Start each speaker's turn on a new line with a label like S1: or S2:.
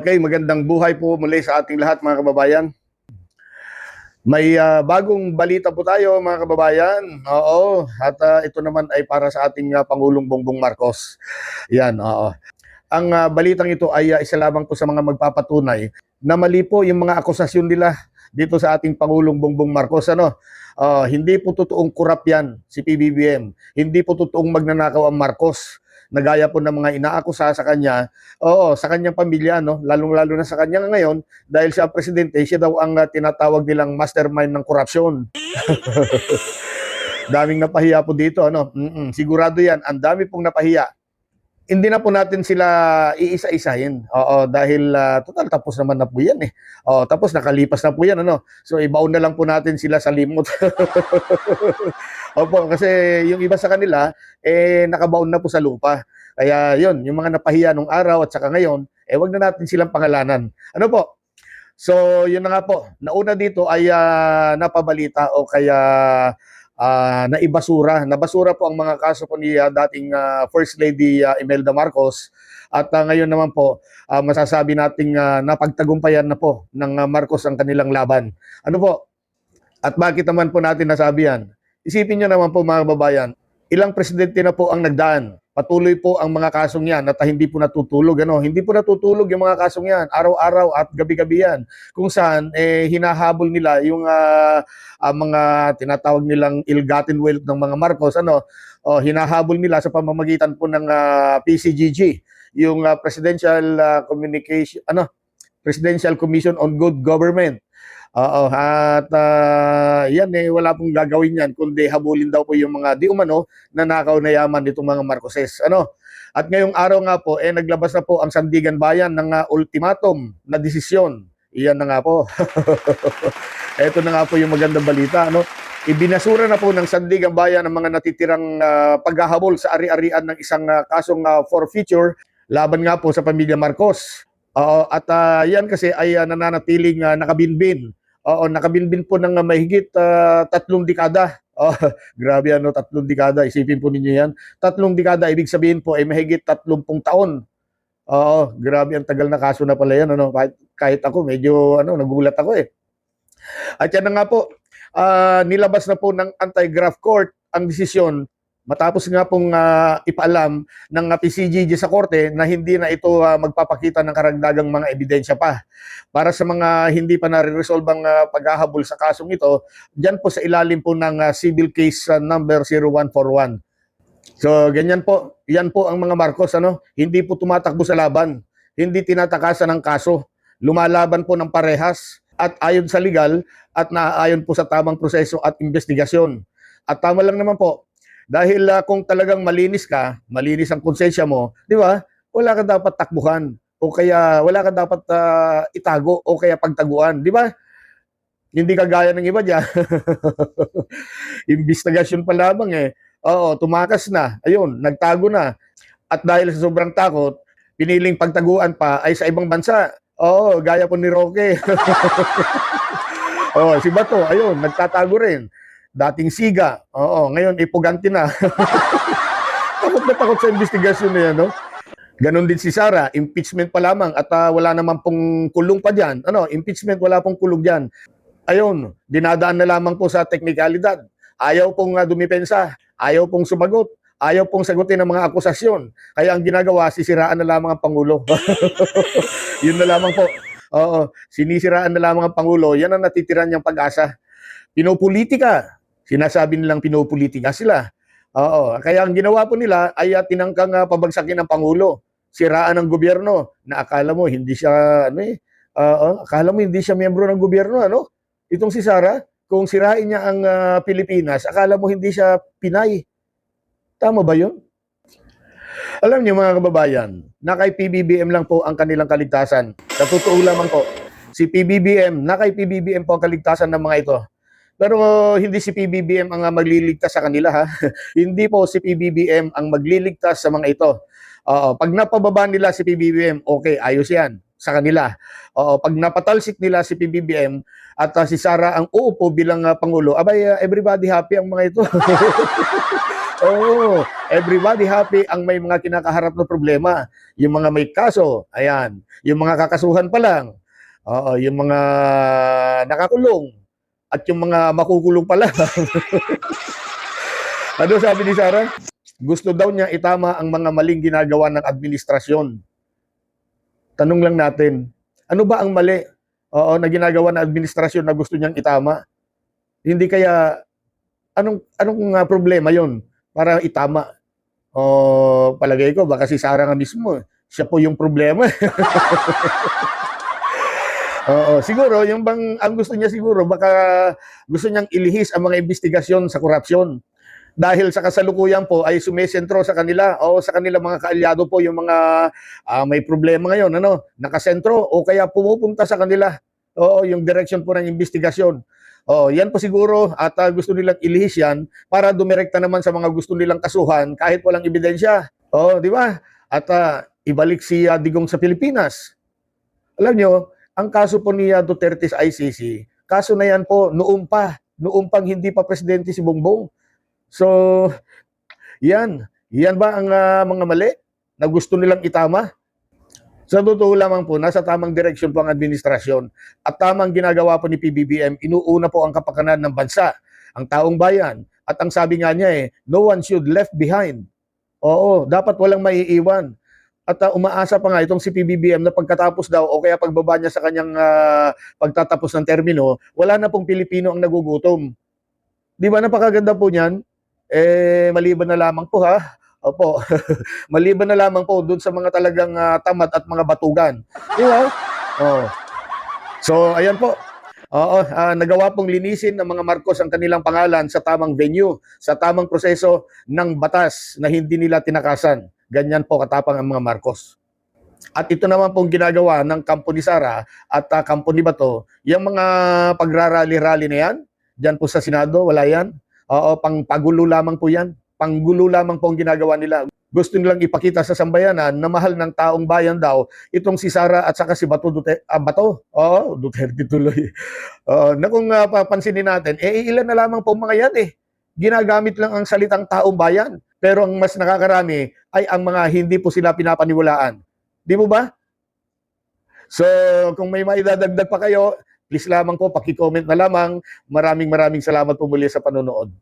S1: Okay, magandang buhay po muli sa ating lahat mga kababayan. May bagong balita po tayo mga kababayan. Oo, at ito naman ay para sa ating Pangulong Bongbong Marcos. Yan, oo. Ang balitang ito ay isa lamang po sa mga magpapatunay na mali po yung mga akusasyon nila dito sa ating Pangulong Bongbong Marcos. Hindi po totoong kurap yan si PBBM. Hindi po totoong magnanakaw ang Marcos na gaya po ng mga inaakusa sa kanya, sa kanyang pamilya, no? Lalong-lalo na sa kanya ngayon, dahil siya ang presidente, siya daw ang tinatawag nilang mastermind ng korupsyon. Daming napahiya po dito, ano? Sigurado yan, ang dami pong napahiya. Hindi na po natin sila iisa-isahin. Dahil total tapos naman na po yan eh. Tapos nakalipas na po yan, ano? So ibaon na lang po natin sila sa limot. Opo, kasi yung iba sa kanila nakabaon na po sa lupa. Kaya yun, yung mga napahiya nung araw at saka ngayon, wag na natin silang pangalanan. Ano po? So yun na nga po. Nauna dito ay napabalita o kaya nabasura po ang mga kaso po ni dating First Lady Imelda Marcos, at ngayon naman po masasabi nating napagtagumpayan na po ng Marcos ang kanilang laban. Ano po? At bakit naman po natin nasabi yan? Isipin nyo naman po mga babayan, ilang presidente na po ang nagdaan. Patuloy po ang mga kasong yan at hindi po natutulog. Hindi po natutulog yung mga kasong yan. Araw-araw at gabi-gabi yan. Kung saan hinahabol nila yung mga tinatawag nilang ill-gotten wealth ng mga Marcos. Hinahabol nila sa pamamagitan po ng PCGG, yung Presidential Commission on Good Government. Yan wala pong gagawin yan kundi habulin daw po yung mga di umano na nakaw na yaman nitong mga Marcoses. At ngayong araw nga po naglabas na po ang Sandigan Bayan ng ultimatum na desisyon. Iyan na nga po. Ito na nga po yung magandang balita, Ibinasura na po ng Sandigan Bayan ang mga natitirang paghahabol sa ari-arian ng isang kasong forfeiture laban nga po sa pamilya Marcos. At yan kasi ay nananatiling nakabinbin. Nakabinbin po ng mahigit 3 dekada. Grabe 3 dekada. Isipin po ninyo yan. 3 dekada, ibig sabihin po ay mahigit 30 taon. Grabe ang tagal na kaso na pala yan. Kahit ako, medyo nagulat ako eh. At yan na nga po, nilabas na po ng Anti-Graft Court ang desisyon matapos nga pong ipaalam ng PCGG sa korte na hindi na ito magpapakita ng karagdagang mga ebidensya pa. Para sa mga hindi pa nare-resolve ang paghahabol sa kasong ito, dyan po sa ilalim po ng civil case number 0141. So ganyan po, yan po ang mga Marcos, hindi po tumatakbo sa laban, hindi tinatakasan ng kaso, lumalaban po ng parehas at ayon sa legal at naaayon po sa tamang proseso at investigasyon. At tama lang naman po, dahil kung talagang malinis ka, malinis ang konsensya mo, di ba? Wala ka dapat takbuhan o kaya wala ka dapat itago o kaya pagtaguan, di ba? Hindi kagaya ng iba diyan. Investigasyon pa lamang tumakas na, ayun, nagtago na. At dahil sa sobrang takot, piniling pagtaguan pa ay sa ibang bansa. Gaya po ni Roque. Si Bato, ayun, nagtatago rin. Dating siga, ngayon ipugante na. Takot na takot sa investigasyon na yan, Ganon din si Sara, impeachment pa lamang at wala naman pong kulong pa dyan. Impeachment, wala pong kulong dyan. Ayun, dinadaan na lamang po sa teknikalidad. Ayaw pong dumipensa, ayaw pong sumagot, ayaw pong sagutin ang mga akusasyon. Kaya ang ginagawa, sisiraan na lamang ang Pangulo. Yun na lamang po. Sinisiraan na lamang ang Pangulo, yan ang natitiran niyang pag-asa. Pinopolitika. Sinasabi nilang pinopolitika sila. Kaya ang ginawa po nila ay tinangkang pabagsakin ng Pangulo. Siraan ng gobyerno na akala mo hindi siya akala mo hindi siya miyembro ng gobyerno, Itong si Sara, kung sirain niya ang Pilipinas, akala mo hindi siya Pinay. Tama ba 'yun? Alam niyo mga kababayan, na kay PBBM lang po ang kanilang kaligtasan. Sa totoo lamang po, si PBBM, na kay PBBM po ang kaligtasan ng mga ito. Pero hindi si PBBM ang magliligtas sa kanila, ha. Hindi po si PBBM ang magliligtas sa mga ito. Pag napababa nila si PBBM, okay, ayos yan sa kanila. Pag napatalsik nila si PBBM at si Sara ang uupo bilang Pangulo, abay, everybody happy ang mga ito. Oo, everybody happy ang may mga kinakaharap na problema. Yung mga may kaso, ayan. Yung mga kakasuhan pa lang, oo, yung mga nakakulong, at yung mga makukulong pa lang. Ano sabi ni Sarah? Gusto daw niya itama ang mga maling ginagawa ng administrasyon. Tanong lang natin, ano ba ang mali? Oo, na ginagawa ng administrasyon na gusto niyang itama? Hindi kaya, anong problema yon para itama? O palagay ko, baka si Sarah nga mismo, siya po yung problema. Oo, siguro, yung bang, ang gusto niya siguro, baka gusto niyang ilihis ang mga investigasyon sa korupsyon. Dahil sa kasalukuyan po ay sumesentro sa kanila o sa kanilang mga kaalyado po yung mga may problema ngayon, ano, nakasentro o kaya pumupunta sa kanila. Oo, yung direction po ng investigasyon. Oh, yan po siguro at gusto nilang ilihis yan para dumirekta naman sa mga gusto nilang kasuhan kahit walang ebidensya. Oh, di ba? At ibalik si Digong sa Pilipinas. Alam nyo, ang kaso po ni Duterte sa ICC, kaso na yan po noong pang hindi pa presidente si Bongbong. So, yan ba ang mga mali na gusto nilang itama? Sa totoo lamang po, nasa tamang direksyon po ang administrasyon at tamang ginagawa po ni PBBM, inuuna po ang kapakanan ng bansa, ang taong bayan. At ang sabi nga niya no one should left behind. Oo, dapat walang maiiwan. At umaasa pa nga itong si PBBM na pagkatapos daw o kaya pagbaba niya sa kanyang pagtatapos ng termino, wala na pong Pilipino ang nagugutom. Di ba napakaganda po niyan? Maliban na lamang po opo, maliban na lamang po doon sa mga talagang tamad at mga batugan. Di ba? Oh. So, ayan po. Oo, nagawa pong linisin ng mga Marcos ang kanilang pangalan sa tamang venue, sa tamang proseso ng batas na hindi nila tinakasan. Ganyan po katapang ang mga Marcos. At ito naman pong ginagawa ng kampo ni Sara at kampo ni Bato, yung mga pagrarally-rally na yan, dyan po sa Senado, wala yan. Oo, pangpagulo lamang po yan. Panggulo lamang po ang ginagawa nila. Gusto nilang ipakita sa sambayanan na mahal ng taong bayan daw itong si Sara at saka si Bato Bato. Oo, Duterte tuloy. Na kung papansinin natin, ilan na lamang po mga yan Ginagamit lang ang salitang taong bayan. Pero ang mas nakakarami ay ang mga hindi po sila pinapaniwalaan. Di mo ba? So, kung may maidadagdag pa kayo, please lamang po, paki-comment na lamang. Maraming salamat po muli sa panonood.